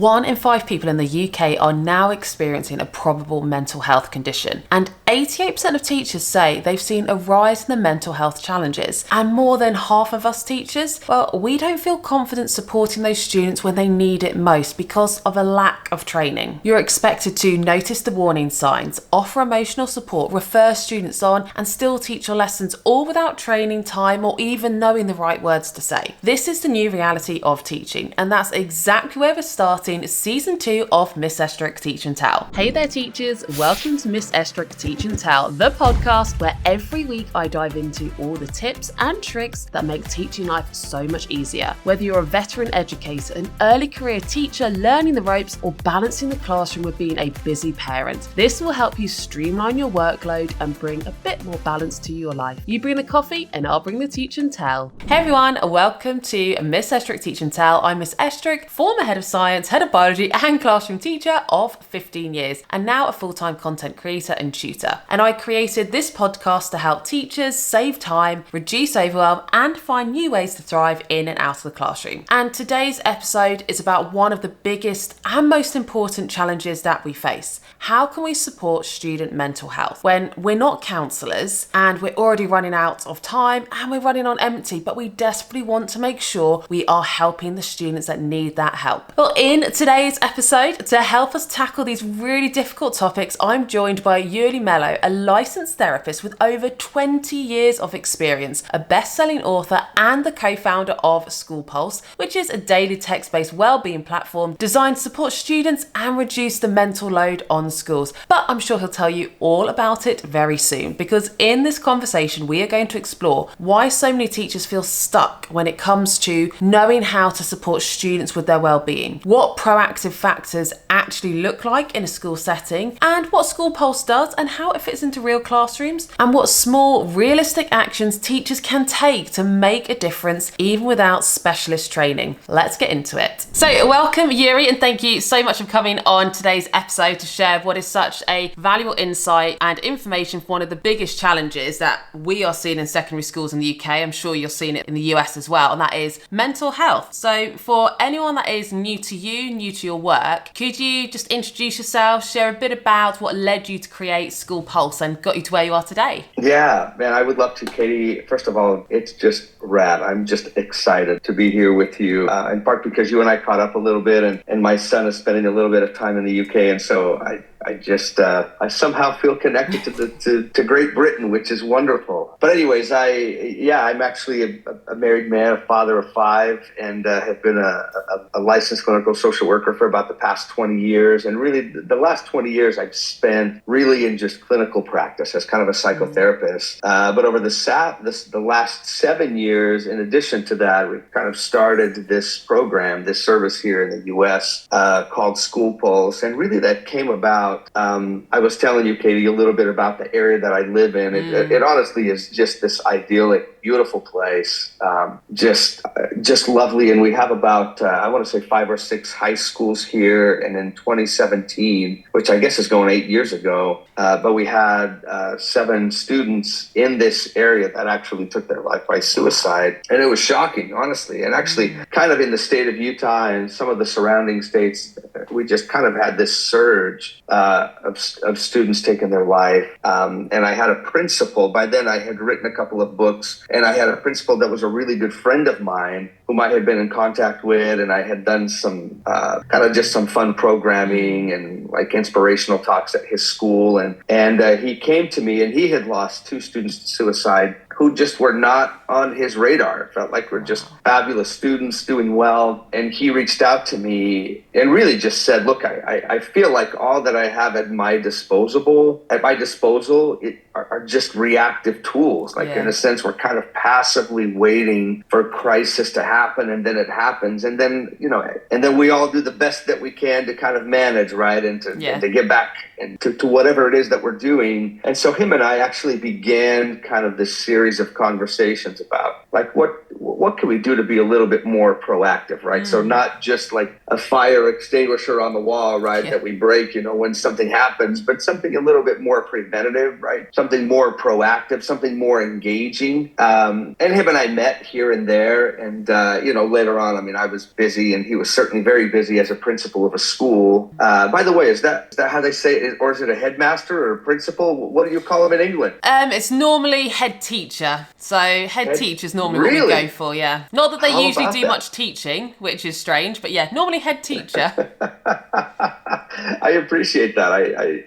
1 in 5 people in the UK are now experiencing a probable mental health condition, and 88% of teachers say they've seen a rise in the mental health challenges. And more than half of us teachers, well, we don't feel confident supporting those students when they need it most because of a lack of training. You're expected to notice the warning signs, offer emotional support, refer students on, and still teach your lessons, all without training time or even knowing the right words to say. This is the new reality of teaching, and that's exactly where we're starting season 2 of Miss Estruch Teach and Tell. Hey there teachers, welcome to Miss Estruch Teach and Tell, the podcast where every week I dive into all the tips and tricks that make teaching life so much easier. Whether you're a veteran educator, an early career teacher learning the ropes, or balancing the classroom with being a busy parent, this will help you streamline your workload and bring a bit more balance to your life. You bring the coffee and I'll bring the teach and tell. Hey everyone, welcome to Miss Estruch Teach and Tell. I'm Miss Estruch, former head of science, head of biology and classroom teacher of 15 years, and now a full-time content creator and tutor. And I created this podcast to help teachers save time, reduce overwhelm, and find new ways to thrive in and out of the classroom. And today's episode is about one of the biggest and most important challenges that we face. How can we support student mental health when we're not counsellors and we're already running out of time and we're running on empty, but we desperately want to make sure we are helping the students that need that help? Well, in today's episode, to help us tackle these really difficult topics, I'm joined by Iuri Melo, a licensed therapist with over 20 years of experience, a best-selling author and the co-founder of SchoolPulse, which is a daily text-based wellbeing platform designed to support students and reduce the mental load on schools. But I'm sure he'll tell you all about it very soon, because in this conversation we are going to explore why so many teachers feel stuck when it comes to knowing how to support students with their well-being, what proactive factors actually look like in a school setting, and what SchoolPulse does and how it fits into real classrooms, and what small realistic actions teachers can take to make a difference even without specialist training. Let's get into it. So welcome Iuri, and thank you so much for coming on today's episode to share what is such a valuable insight and information for one of the biggest challenges that we are seeing in secondary schools in the UK. I'm sure you're seeing it in the US as well, and that is mental health. So for anyone that is new to you, new to your work, could you just introduce yourself, share a bit about what led you to create SchoolPulse and got you to where you are today? Yeah, man, I would love to, Katie. First of all, it's just rad. I'm just excited to be here with you, in part because you and I caught up a little bit, and my son is spending a little bit of time in the UK, and so I somehow feel connected to Great Britain, which is wonderful. But anyways, I'm actually a married man, a father of 5, and have been a licensed clinical social worker for about the past 20 years. And really, the last 20 years I've spent really in just clinical practice as kind of a psychotherapist. But over the last 7 years, in addition to that, we've kind of started this program, this service here in the U.S. Called SchoolPulse, and really that came about. I was telling you, Katie, a little bit about the area that I live in. It honestly is just this idyllic, beautiful place, just lovely. And we have about, I want to say 5 or 6 high schools here. And in 2017, which I guess is going 8 years ago, but we had 7 students in this area that actually took their life by suicide. And it was shocking, honestly. And actually kind of in the state of Utah and some of the surrounding states, we just kind of had this surge of students taking their life. And I had a principal, by then I had written a couple of books, and I had a principal that was a really good friend of mine whom I had been in contact with, and I had done some kind of just some fun programming and like inspirational talks at his school. And he came to me, and he had lost 2 students to suicide who just were not on his radar. It felt like we're just fabulous students doing well. And he reached out to me and really just said, look, I feel like all that I have at my disposal are just reactive tools. Like in a sense, we're kind of passively waiting for a crisis to happen, and then it happens. And then, and then we all do the best that we can to kind of manage, right? And to get back to whatever it is that we're doing. And so him and I actually began kind of this series of conversations about like what what can we do to be a little bit more proactive, right? So not just like a fire extinguisher on the wall, right, that we break, when something happens, but something a little bit more preventative, right? Something more proactive, something more engaging. And him and I met here and there. And, later on, I was busy, and he was certainly very busy as a principal of a school. By the way, is that how they say it? Or is it a headmaster or a principal? What do you call them in England? It's normally head teacher. So head teacher is normally what we go for, yeah. Not that they usually do much teaching, which is strange, but yeah, normally head teacher. I appreciate that.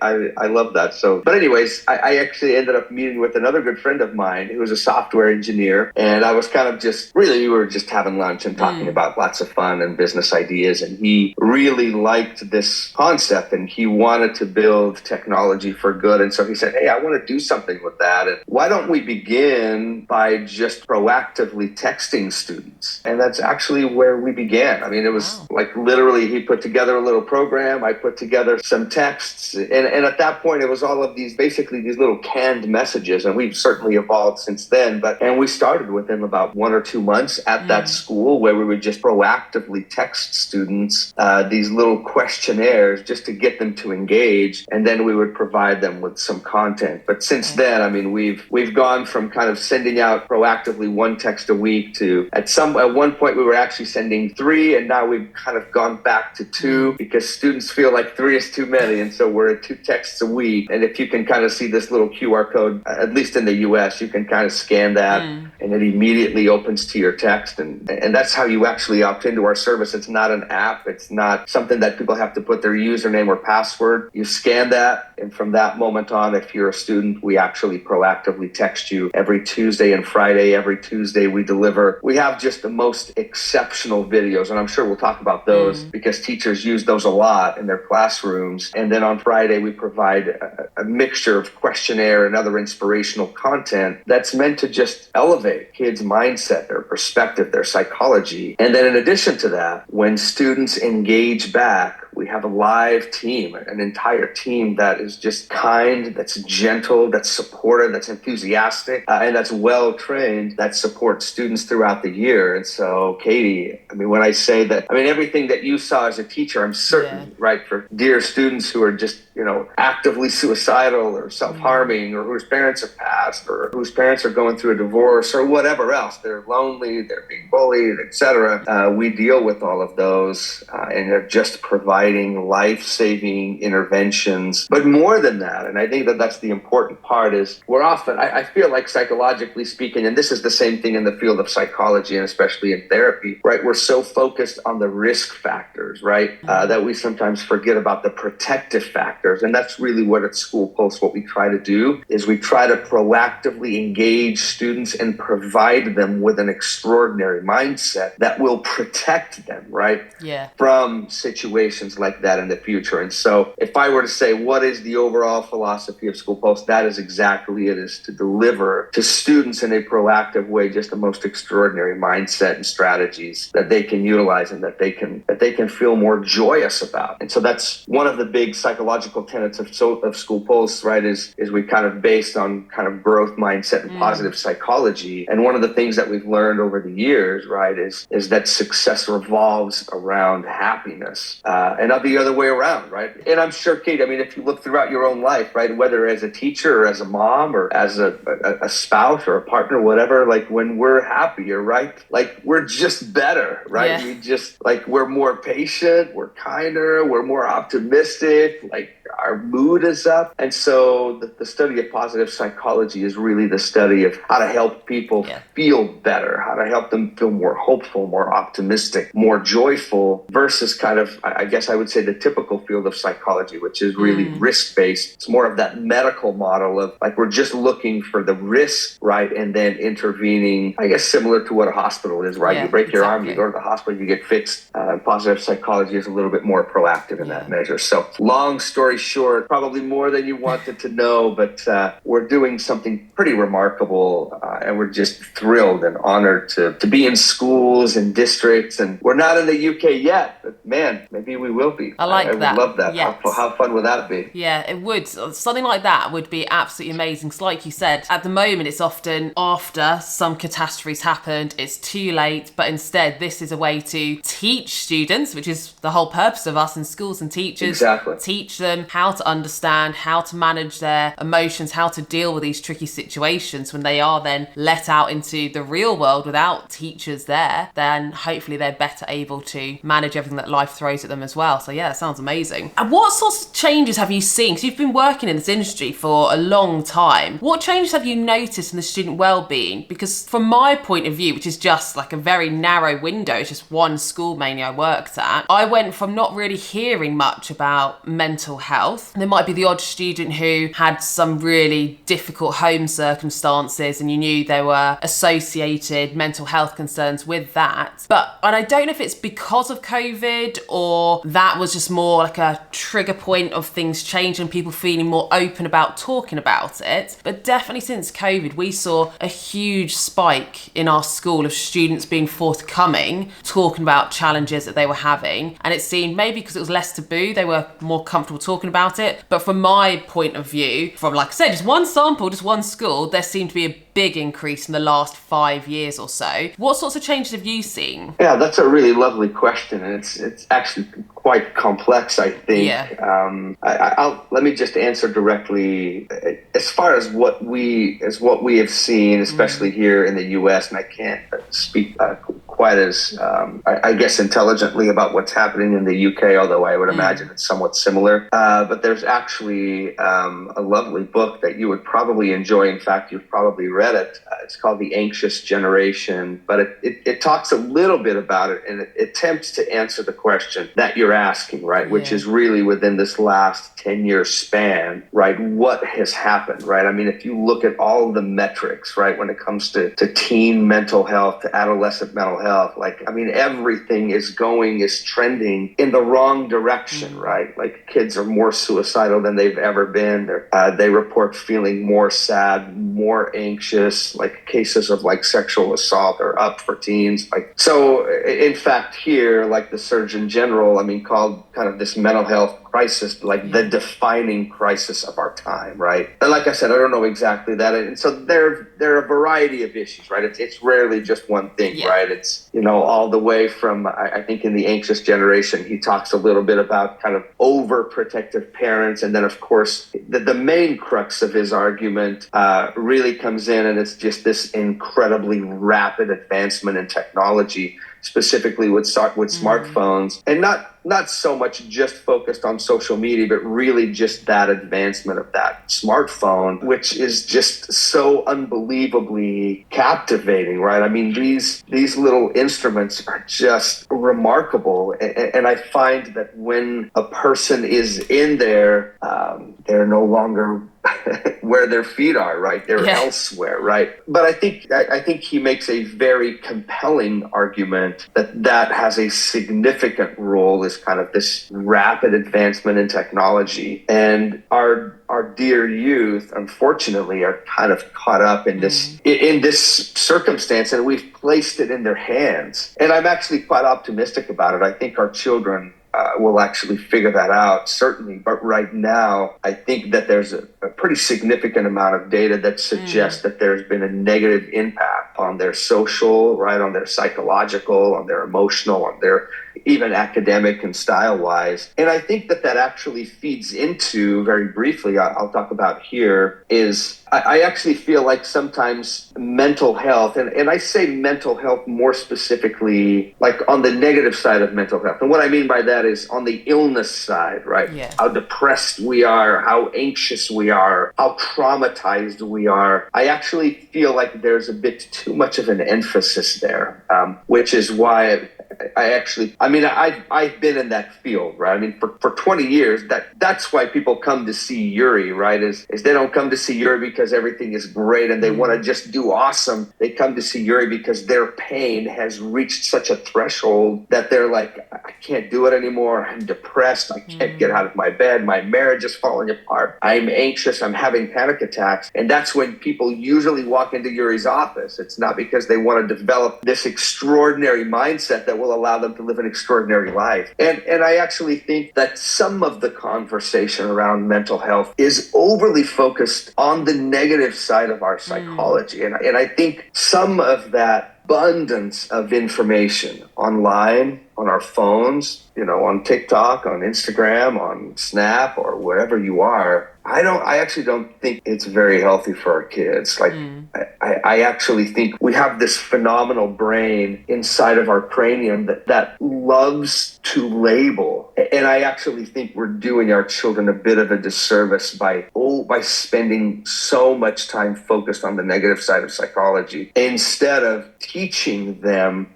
I love that. So, but anyways, I actually ended up meeting with another good friend of mine who was a software engineer, and I was kind of we were just having lunch and talking about lots of fun and business ideas, and he really liked this concept, and he wanted to build technology for good. And so he said, hey, I want to do something with that, and why don't we begin by just proactively texting students? And that's actually where we began. It was like literally he put together a little program, I put together some texts, and at that point it was all of these little canned messages, and we've certainly evolved since then. And we started with him about 1 or 2 months at that school, where we would just proactively text students these little questionnaires just to get them to engage, and then we would provide them with some content. But since then, we've gone from kind of sending out proactively 1 text a week to at one point we were actually sending 3, and now we've kind of gone back to 2 because students feel like 3 is too many, and so we're at 2 texts a week. And if you can kind of see this little QR code, at least in the US, you can kind of scan that and it immediately opens to your text, and that's how you actually opt into our service. It's not an app, it's not something that people have to put their username or password. You scan that, and from that moment on, if you're a student, we actually proactively text you every Tuesday and Friday. Every Tuesday we have just the most exceptional videos, and I'm sure we'll talk about those because teachers use those a lot in their classrooms. And then on Friday, we provide a mixture of questionnaire and other inspirational content that's meant to just elevate kids' mindset, their perspective, their psychology. And then in addition to that, when students engage back, we have a live team, an entire team that is just kind, that's gentle, that's supportive, that's enthusiastic, and that's well-trained, that supports students throughout the year. And so, Katie, when I say that, everything that you saw as a teacher, I'm certain, right, for dear students who are just, actively suicidal or self-harming, or whose parents have passed, or whose parents are going through a divorce, or whatever else. They're lonely, they're being bullied, etc. We deal with all of those and are just providing life-saving interventions. But more than that, and I think that that's the important part, is we're often, I feel like psychologically speaking, and this is the same thing in the field of psychology and especially in therapy, right? We're so focused on the risk factors, right? That we sometimes forget about the protective factors. And that's really what at SchoolPulse, what we try to do is we try to proactively engage students and provide them with an extraordinary mindset that will protect them, right? From situations like that in the future. And so if I were to say, what is the overall philosophy of SchoolPulse? That is exactly it, is to deliver to students in a proactive way just the most extraordinary mindset and strategies that they can utilize and that they can feel more joyous about. And so that's one of the big psychological tenets of SchoolPulse, right, is we kind of based on kind of growth mindset and positive psychology. And one of the things that we've learned over the years, right, is that success revolves around happiness and not the other way around, right? And I'm sure, Kate, if you look throughout your own life, right, whether as a teacher or as a mom or as a spouse or a partner, whatever, like when we're happier, right, like we're just better, right? We just, like, we're more patient, we're kinder, we're more optimistic, like our mood is up. And so the study of positive psychology is really the study of how to help people feel better, how to help them feel more hopeful, more optimistic, more joyful, versus kind of, I guess I would say, the typical field of psychology, which is really risk-based. It's more of that medical model of, like, we're just looking for the risk, right, and then intervening, I guess similar to what a hospital is, right? You break your arm, you go to the hospital, you get fixed. Positive psychology is a little bit more proactive in that measure. So long story story short, probably more than you wanted to know, but we're doing something pretty remarkable, and we're just thrilled and honored to be in schools and districts. And we're not in the UK yet, but man, maybe we will be. I would love that. Yes. How fun would that be? Yeah, it would. Something like that would be absolutely amazing. Because like you said, at the moment, it's often after some catastrophes happened, it's too late. But instead, this is a way to teach students, which is the whole purpose of us in schools and teachers. Exactly. Teach them how to understand, how to manage their emotions, how to deal with these tricky situations when they are then let out into the real world without teachers there. Then hopefully they're better able to manage everything that life throws at them as well. So yeah, that sounds amazing. And what sorts of changes have you seen? Because you've been working in this industry for a long time. What changes have you noticed in the student wellbeing? Because from my point of view, which is just like a very narrow window, it's just one school mainly I worked at, I went from not really hearing much about mental health. There might be the odd student who had some really difficult home circumstances and you knew there were associated mental health concerns with that. And I don't know if it's because of COVID or that was just more like a trigger point of things changing, people feeling more open about talking about it. But definitely since COVID, we saw a huge spike in our school of students being forthcoming, talking about challenges that they were having. And it seemed maybe because it was less taboo, they were more comfortable talking about it. But from my point of view, from like I said, just one sample, just one school, there seemed to be a big increase in the last 5 years or so. What sorts of changes have you seen? Yeah, that's a really lovely question, and it's actually quite complex, I think. Yeah. I'll let me just answer directly. As far as what we have seen, especially here in the U.S., and I can't speak quite as I guess intelligently about what's happening in the UK, although I would imagine it's somewhat similar. But there's actually a lovely book that you would probably enjoy. In fact, you've probably read it. It's called The Anxious Generation, but it talks a little bit about it, and it attempts to answer the question that you're asking, right? Which is really within this last 10-year span, right? What has happened, right? I mean, if you look at all of the metrics, right, when it comes to teen mental health, to adolescent mental health, like, I mean, everything is trending in the wrong direction, right? Like, kids are more suicidal than they've ever been. They report feeling more sad, more anxious, like cases of like sexual assault are up for teens. Like, so in fact, here, like the Surgeon General, I mean, called kind of this mental health crisis, like the defining crisis of our time, right? And like I said, I don't know exactly that. And so there are a variety of issues, right? It's rarely just one thing, right? It's, you know, all the way from, I think in The Anxious Generation, he talks a little bit about kind of overprotective parents. And then, of course, the main crux of his argument really comes in, and it's just this incredibly rapid advancement in technology, specifically with smartphones, and not so much just focused on social media, but really just that advancement of that smartphone, which is just so unbelievably captivating, right? I mean, these little instruments are just remarkable. And I find that when a person is in there, they're no longer where their feet are, right? They're elsewhere, right? But I think he makes a very compelling argument that has a significant role, is kind of this rapid advancement in technology. And our dear youth, unfortunately, are kind of caught up in this circumstance, and we've placed it in their hands. And I'm actually quite optimistic about it. I think our children will actually figure that out, certainly. But right now, I think that there's a pretty significant amount of data that suggests that there's been a negative impact on their social, right, on their psychological, on their emotional, on their even academic and style-wise. And I think that actually feeds into, very briefly, I'll talk about here, is I actually feel like sometimes mental health, and I say mental health more specifically, like on the negative side of mental health. And what I mean by that is on the illness side, right? Yeah. How depressed we are, how anxious we are, how traumatized we are. I actually feel like there's a bit too much of an emphasis there, which is why I've been in that field, right? I mean, for 20 years, that's why people come to see Iuri, right? Is they don't come to see Iuri because everything is great and they want to just do awesome. They come to see Iuri because their pain has reached such a threshold that they're like, I can't do it anymore. I'm depressed. I can't get out of my bed. My marriage is falling apart. I'm anxious. I'm having panic attacks. And that's when people usually walk into Iuri's office. It's not because they want to develop this extraordinary mindset that will allow them to live an extraordinary life. And I actually think that some of the conversation around mental health is overly focused on the negative side of our psychology. And I think some of that abundance of information online, on our phones, on TikTok, on Instagram, on Snap, or wherever you are, I actually don't think it's very healthy for our kids. I actually think we have this phenomenal brain inside of our cranium that loves to label. And I actually think we're doing our children a bit of a disservice by spending so much time focused on the negative side of psychology instead of teaching them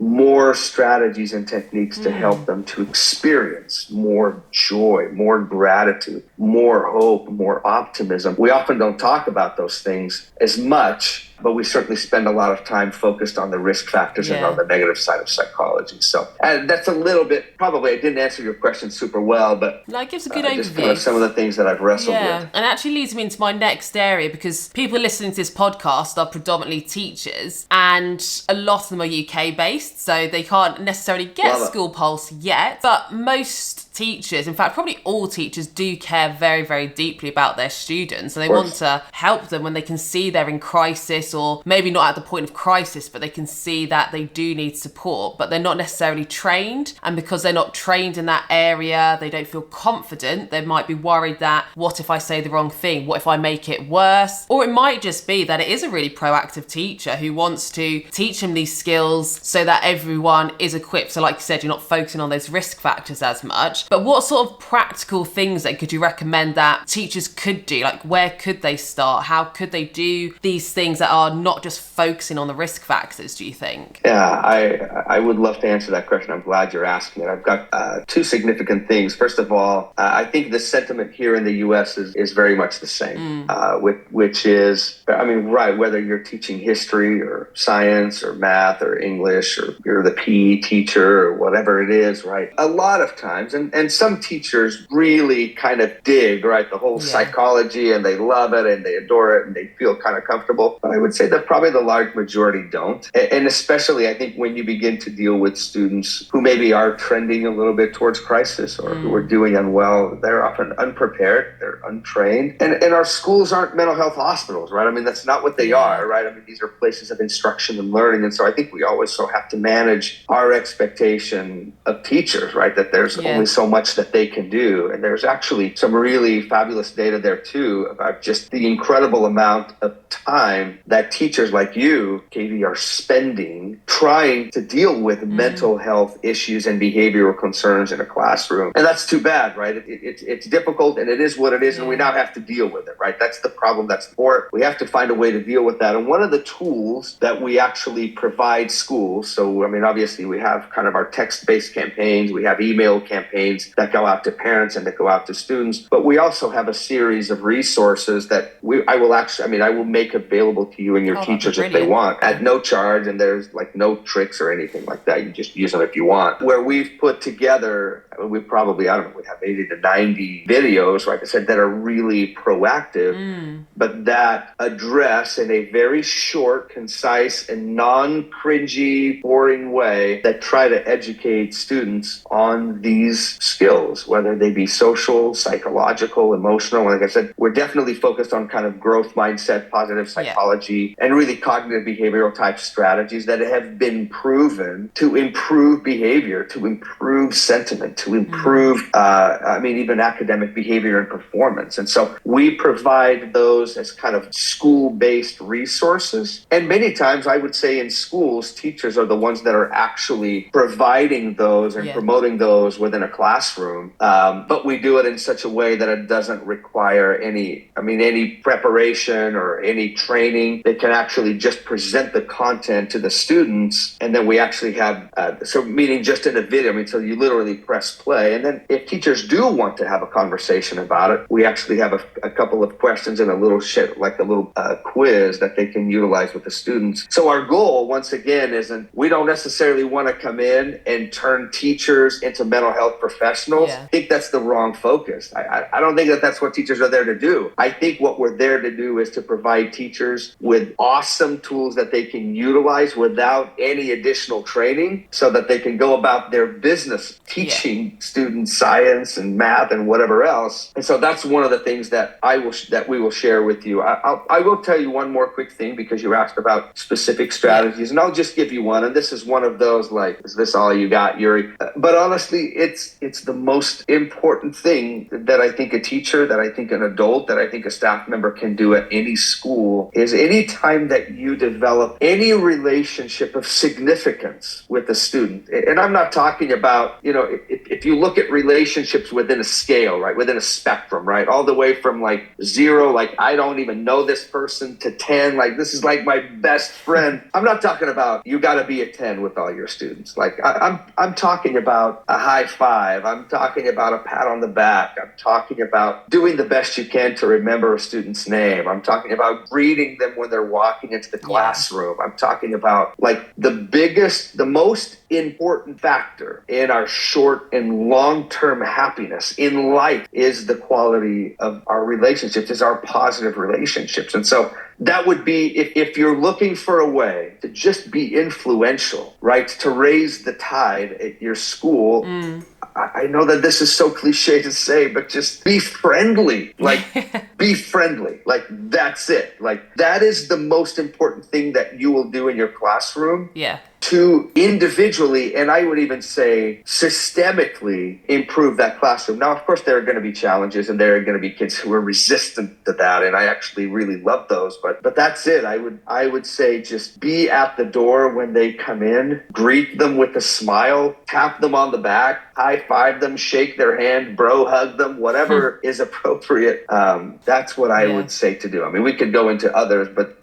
more strategies and techniques to help them to experience more joy, more gratitude, more hope, more optimism. We often don't talk about those things as much, but we certainly spend a lot of time focused on the risk factors and on the negative side of psychology. So that's a little bit, probably I didn't answer your question super well, but no, it gives a good overview. Just kind of some of the things that I've wrestled with. And actually leads me into my next area, because people listening to this podcast are predominantly teachers, and a lot of them are UK based, so they can't necessarily get SchoolPulse yet, but most teachers, in fact probably all teachers, do care very, very deeply about their students, and they want to help them when they can see they're in crisis, or maybe not at the point of crisis, but they can see that they do need support, but they're not necessarily trained. And because they're not trained in that area, they don't feel confident. They might be worried that, what if I say the wrong thing? What if I make it worse? Or it might just be that it is a really proactive teacher who wants to teach them these skills so that everyone is equipped. So like you said, you're not focusing on those risk factors as much. But what sort of practical things then could you recommend that teachers could do? Where could they start? How could they do these things that are not just focusing on the risk factors, do you think? Yeah, I would love to answer that question. I'm glad you're asking it. I've got two significant things. First of all, I think the sentiment here in the U.S. is very much the same, which is, whether you're teaching history or science or math or English, or you're the PE teacher or whatever it is, right? A lot of times, and some teachers really kind of dig, right, the whole psychology, and they love it and they adore it and they feel kind of comfortable. But I would say that probably the large majority don't. And especially, I think, when you begin to deal with students who maybe are trending a little bit towards crisis, or who are doing unwell, they're often unprepared, they're untrained. And our schools aren't mental health hospitals, right? I mean, that's not what they are, right? I mean, these are places of instruction and learning. And so I think we always have to manage our expectation of teachers, right? That there's only so much that they can do. And there's actually some really fabulous data there too about just the incredible amount of time that teachers like you, Katie, are spending trying to deal with mental health issues and behavioral concerns in a classroom. And that's too bad, right? It's difficult, and it is what it is, and we now have to deal with it, right? That's the problem. That's the part. We have to find a way to deal with that. And one of the tools that we actually provide schools, so obviously we have kind of our text-based campaigns, we have email campaigns that go out to parents and that go out to students, but we also have a series of resources that I will make available to you and your teachers if they want, at no charge, and there's no tricks or anything like that. You just use them if you want. Where we've put together, we have 80 to 90 videos, like I said, that are really proactive, but that address in a very short, concise, and non-cringy, boring way that try to educate students on these skills, whether they be social, psychological, emotional. Like I said, we're definitely focused on kind of growth mindset, positive psychology, and really cognitive behavioral type strategies that have been proven to improve behavior, to improve sentiment, to improve, even academic behavior and performance. And so we provide those as kind of school-based resources. And many times, I would say in schools, teachers are the ones that are actually providing those and promoting those within a class. classroom, but we do it in such a way that it doesn't require any preparation or any training. They can actually just present the content to the students, and then we actually have, meaning just in a video, so you literally press play, and then if teachers do want to have a conversation about it, we actually have a couple of questions and a little quiz that they can utilize with the students. So our goal, once again, isn't, we don't necessarily want to come in and turn teachers into mental health professionals. Yeah. I think that's the wrong focus. I don't think that that's what teachers are there to do. I think what we're there to do is to provide teachers with awesome tools that they can utilize without any additional training, so that they can go about their business teaching students science and math and whatever else. And so that's one of the things that we will share with you. I will tell you one more quick thing, because you asked about specific strategies, and I'll just give you one. And this is one of those, like, is this all you got, Iuri? But honestly, it's the most important thing that I think a teacher, that I think an adult, that I think a staff member can do at any school, is any time that you develop any relationship of significance with a student. And I'm not talking about, if you look at relationships within a scale, right, within a spectrum, right, all the way from like 0, like I don't even know this person, to 10, like this is like my best friend. I'm not talking about you got to be a 10 with all your students. Like I'm talking about a high five. I'm talking about a pat on the back. I'm talking about doing the best you can to remember a student's name. I'm talking about greeting them when they're walking into the classroom. I'm talking about, like, the most important factor in our short and long-term happiness in life is the quality of our relationships, is our positive relationships. And so that would be, if you're looking for a way to just be influential, right, to raise the tide at your school, I know that this is so cliche to say, but just be friendly. Like, be friendly. Like, that's it. Like, that is the most important thing that you will do in your classroom. Yeah. To individually, and I would even say systemically, improve that classroom. Now, of course, there are going to be challenges, and there are going to be kids who are resistant to that, and I actually really love those. But that's it. I would say just be at the door when they come in, greet them with a smile, tap them on the back, high five them, shake their hand, bro hug them, whatever is appropriate. That's what I would say to do. I mean, we could go into others, but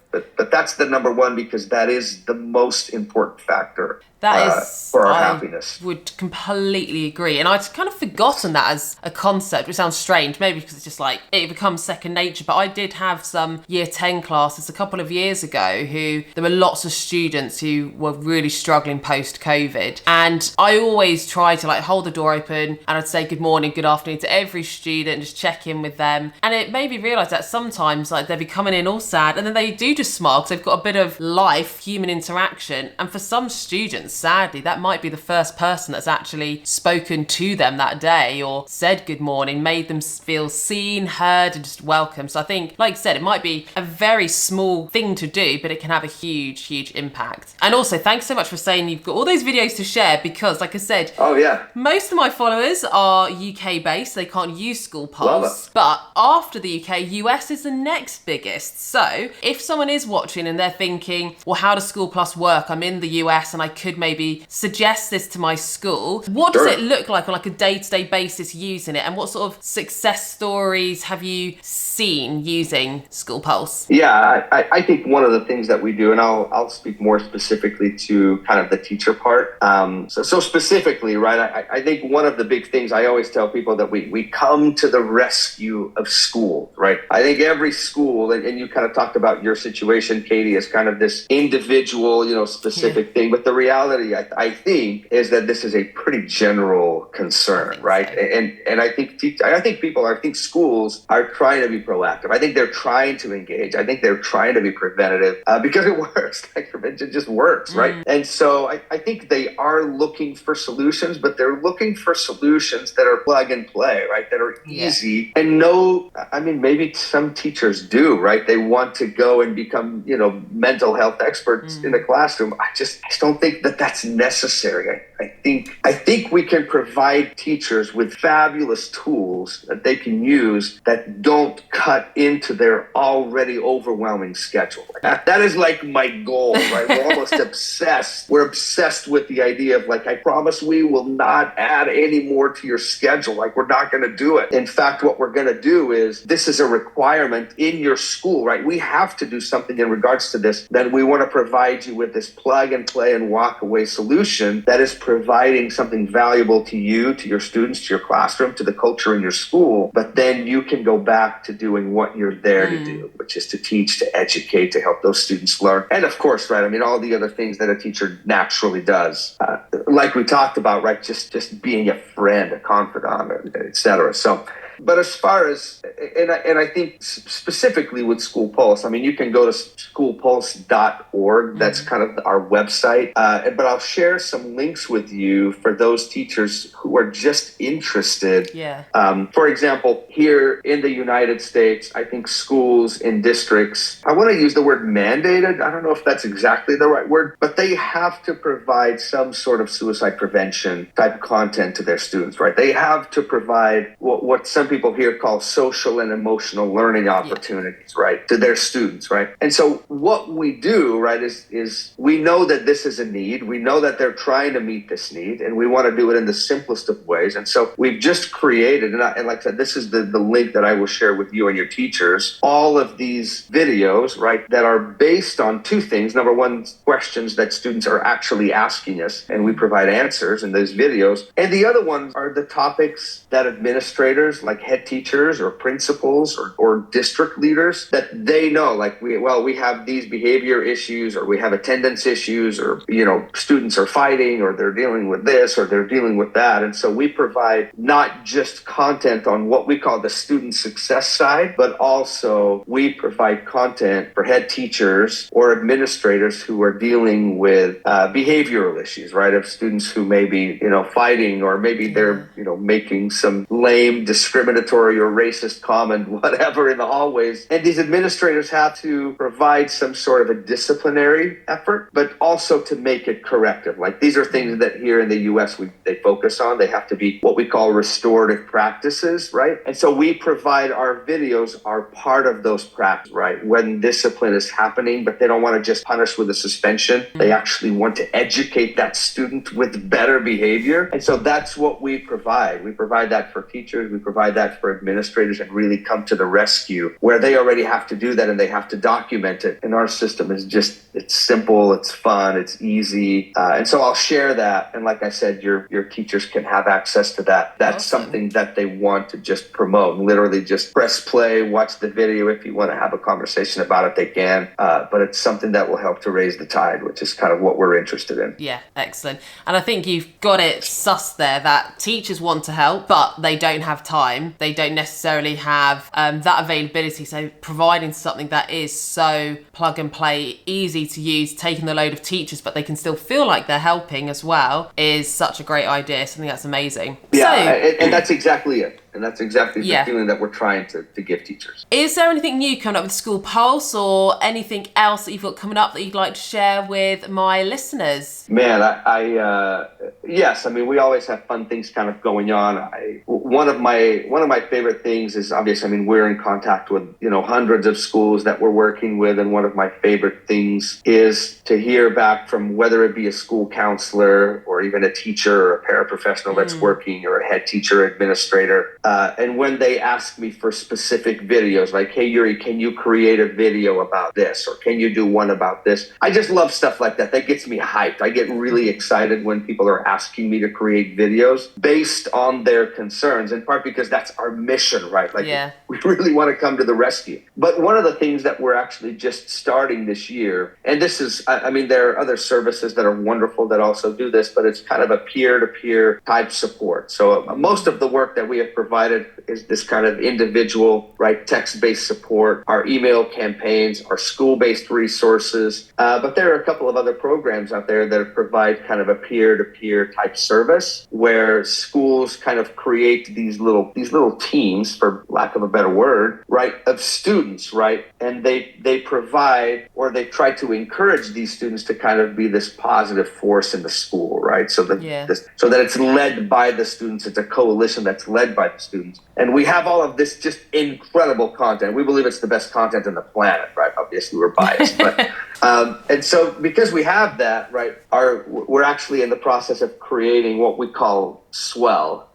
that's the number one, because that is the most important factor. That is for our happiness. I would completely agree. And I'd kind of forgotten that as a concept, which sounds strange, maybe because it's just like it becomes second nature. But I did have some year 10 classes a couple of years ago who there were lots of students who were really struggling post-COVID. And I always try to like hold the door open, and I'd say good morning, good afternoon to every student, just check in with them. And it made me realise that sometimes like they'd be coming in all sad, and then they do just smile because they've got a bit of life, human interaction. And for some students, sadly, that might be the first person that's actually spoken to them that day or said good morning, made them feel seen, heard, and just welcome. So I think, like you said, it might be a very small thing to do, but it can have a huge, huge impact. And also, thanks so much for saying you've got all those videos to share, because like I said, most of my followers are UK based. They can't use SchoolPulse. But after the UK, US is the next biggest. So if someone is watching and they're thinking, well, how does SchoolPulse work? I'm in the US and I could maybe suggest this to my school. What does it look like on like a day-to-day basis using it? And what sort of success stories have you seen using SchoolPulse? Yeah, I think one of the things that we do, and I'll speak more specifically to kind of the teacher part. So specifically, right, I think one of the big things I always tell people that we come to the rescue of school, right? I think every school, and you kind of talked about your situation, Katie, as kind of this individual, specific thing. But the reality, I think, is that this is a pretty general concern, right? And I think schools are trying to be proactive. I think they're trying to engage. I think they're trying to be preventative because it works. Like prevention just works, right? And so I think they are looking for solutions, but they're looking for solutions that are plug and play, right? That are easy. And maybe some teachers do, right? They want to go and become, mental health experts in the classroom. I just don't think that that that's necessary. I think we can provide teachers with fabulous tools that they can use that don't cut into their already overwhelming schedule. That is like my goal, right? We're almost obsessed. We're obsessed with the idea of like, I promise we will not add any more to your schedule. Like, we're not going to do it. In fact, what we're going to do is, this is a requirement in your school, right? We have to do something in regards to this. Then we want to provide you with this plug and play and walk away solution that is providing something valuable to you, to your students, to your classroom, to the culture in your school. But then you can go back to doing what you're there to do, which is to teach, to educate, to help those students learn. And of course, right, I mean, all the other things that a teacher naturally does, like we talked about, right, just being a friend, a confidant, et cetera. So, but as far as, and I think specifically with SchoolPulse, I mean, you can go to schoolpulse.org. That's kind of our website. But I'll share some links with you for those teachers who are just interested. Yeah. For example, here in the United States, I think schools in districts, I want to use the word mandated. I don't know if that's exactly the right word, but they have to provide some sort of suicide prevention type content to their students, right? They have to provide what some people here call social and emotional learning opportunities, right, to their students, right? And so what we do, right, is we know that this is a need. We know that they're trying to meet this need, and we want to do it in the simplest of ways. And so we've just created, and like I said, this is the link that I will share with you and your teachers, all of these videos, right, that are based on two things. Number one, questions that students are actually asking us, and we provide answers in those videos. And the other ones are the topics that administrators, like head teachers or principals or district leaders, that they know, like we have these behavior issues, or we have attendance issues, or, you know, students are fighting, or they're dealing with this, or they're dealing with that. And so we provide not just content on what we call the student success side, but also we provide content for head teachers or administrators who are dealing with behavioral issues, right? Of students who may be, you know, fighting, or maybe they're, you know, making some lame, discriminatory or racist comment, whatever, in the hallways. And these administrators have to provide some sort of a disciplinary effort, but also to make it corrective. Like, these are things that here in the US they focus on. They have to be what we call restorative practices, right? And so we provide, our videos are part of those practices, right? When discipline is happening, but they don't want to just punish with a suspension. They actually want to educate that student with better behavior. And so that's what we provide. We provide that for teachers. We provide that for administrators, and really come to the rescue where they already have to do that, and they have to document it. And our system is just, it's simple, it's fun, it's easy. And so I'll share that. And like I said, your teachers can have access to that. That's awesome. Something that they want to just promote. Literally just press play, watch the video. If you want to have a conversation about it, they can. But it's something that will help to raise the tide, which is kind of what we're interested in. Yeah, excellent. And I think you've got it sussed there, that teachers want to help, but they don't have time. They don't necessarily have that availability. So providing something that is so plug and play, easy to use, taking the load of teachers, but they can still feel like they're helping as well, is such a great idea. Something that's amazing. Yeah, and that's exactly it. And that's exactly the feeling that we're trying to give teachers. Is there anything new coming up with SchoolPulse, or anything else that you've got coming up that you'd like to share with my listeners? Man, yes. I mean, we always have fun things kind of going on. One of my favorite things is, obviously, I mean, we're in contact with, you know, hundreds of schools that we're working with. And one of my favorite things is to hear back from, whether it be a school counselor or even a teacher or a paraprofessional that's working, or a head teacher, administrator. And when they ask me for specific videos, like, hey, Iuri, can you create a video about this? Or can you do one about this? I just love stuff like that. That gets me hyped. I get really excited when people are asking me to create videos based on their concerns, in part because that's our mission, right? Like, we really want to come to the rescue. But one of the things that we're actually just starting this year, and this is, I mean, there are other services that are wonderful that also do this, but it's kind of a peer-to-peer type support. So most of the work that we have provided provided is this kind of individual, right, text-based support, our email campaigns, our school-based resources. But there are a couple of other programs out there that provide kind of a peer-to-peer type service where schools kind of create these little teams, for lack of a better word, right, of students, right? And they provide, or they try to encourage these students to kind of be this positive force in the school, right? So that it's led by the students. It's a coalition that's led by the students. And we have all of this just incredible content. We believe it's the best content on the planet, right? Obviously, we're biased, but and so because we have that, right, we're actually in the process of creating what we call Swell,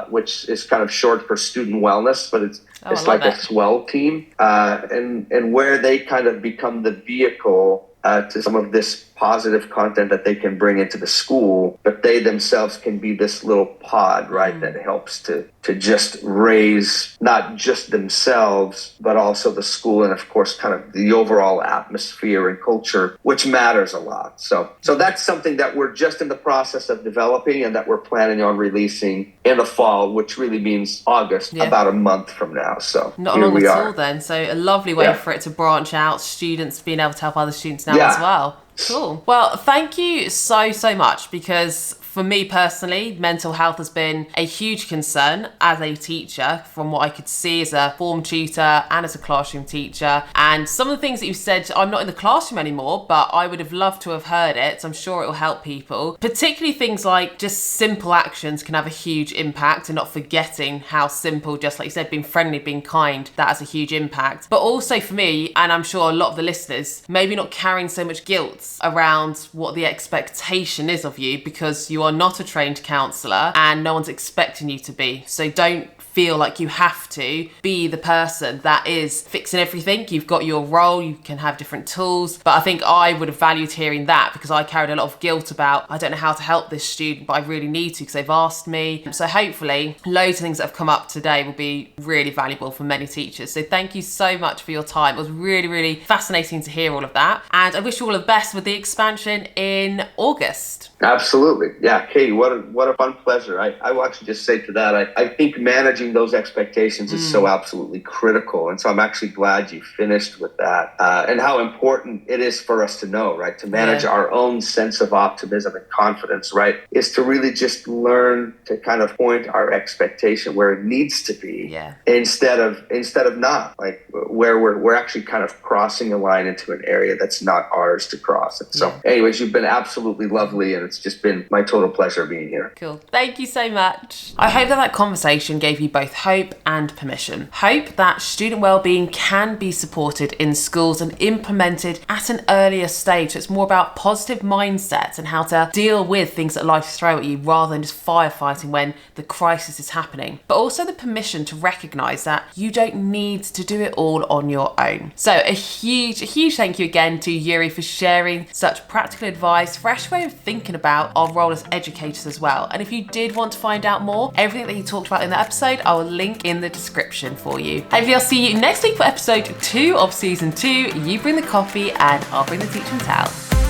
which is kind of short for student wellness, but it's like a swell team, and where they kind of become the vehicle to some of this positive content that they can bring into the school, but they themselves can be this little pod, right, that helps to just raise not just themselves, but also the school and, of course, kind of the overall atmosphere and culture, which matters a lot. So that's something that we're just in the process of developing and that we're planning on releasing in the fall, which really means August, about a month from now. So not long at all then. So a lovely way for it to branch out, students being able to help other students now as well. Cool. Well, thank you so much, because for me personally, mental health has been a huge concern as a teacher, from what I could see as a form tutor and as a classroom teacher. And some of the things that you said, I'm not in the classroom anymore, but I would have loved to have heard it. So I'm sure it will help people. Particularly things like just simple actions can have a huge impact, and not forgetting how simple, just like you said, being friendly, being kind, that has a huge impact. But also for me, and I'm sure a lot of the listeners, maybe not carrying so much guilt around what the expectation is of you, because you are not a trained counsellor and no one's expecting you to be. So don't feel like you have to be the person that is fixing everything. You've got your role, you can have different tools. But I think I would have valued hearing that, because I carried a lot of guilt about, I don't know how to help this student, but I really need to because they've asked me. So hopefully loads of things that have come up today will be really valuable for many teachers. So thank you so much for your time. It was really fascinating to hear all of that. And I wish you all the best with the expansion in August. Absolutely. Yeah, Katie, what a fun pleasure. I will actually just say to that, I think managing those expectations is so absolutely critical. And so I'm actually glad you finished with that, and how important it is for us to know, right, to manage our own sense of optimism and confidence, right, is to really just learn to kind of point our expectation where it needs to be, instead of not, like where we're actually kind of crossing a line into an area that's not ours to cross. And so anyways, you've been absolutely lovely, and it's just been my total pleasure being here. Cool. Thank you so much. I hope that conversation gave you both hope and permission. Hope that student wellbeing can be supported in schools and implemented at an earlier stage. So it's more about positive mindsets and how to deal with things that life throw at you, rather than just firefighting when the crisis is happening. But also the permission to recognise that you don't need to do it all on your own. So a huge thank you again to Iuri for sharing such practical advice, fresh way of thinking about our role as educators as well. And if you did want to find out more, everything that he talked about in the episode, I will link in the description for you. Hopefully I'll see you next week for episode 2 of season 2. You bring the coffee and I'll bring the teaching towel.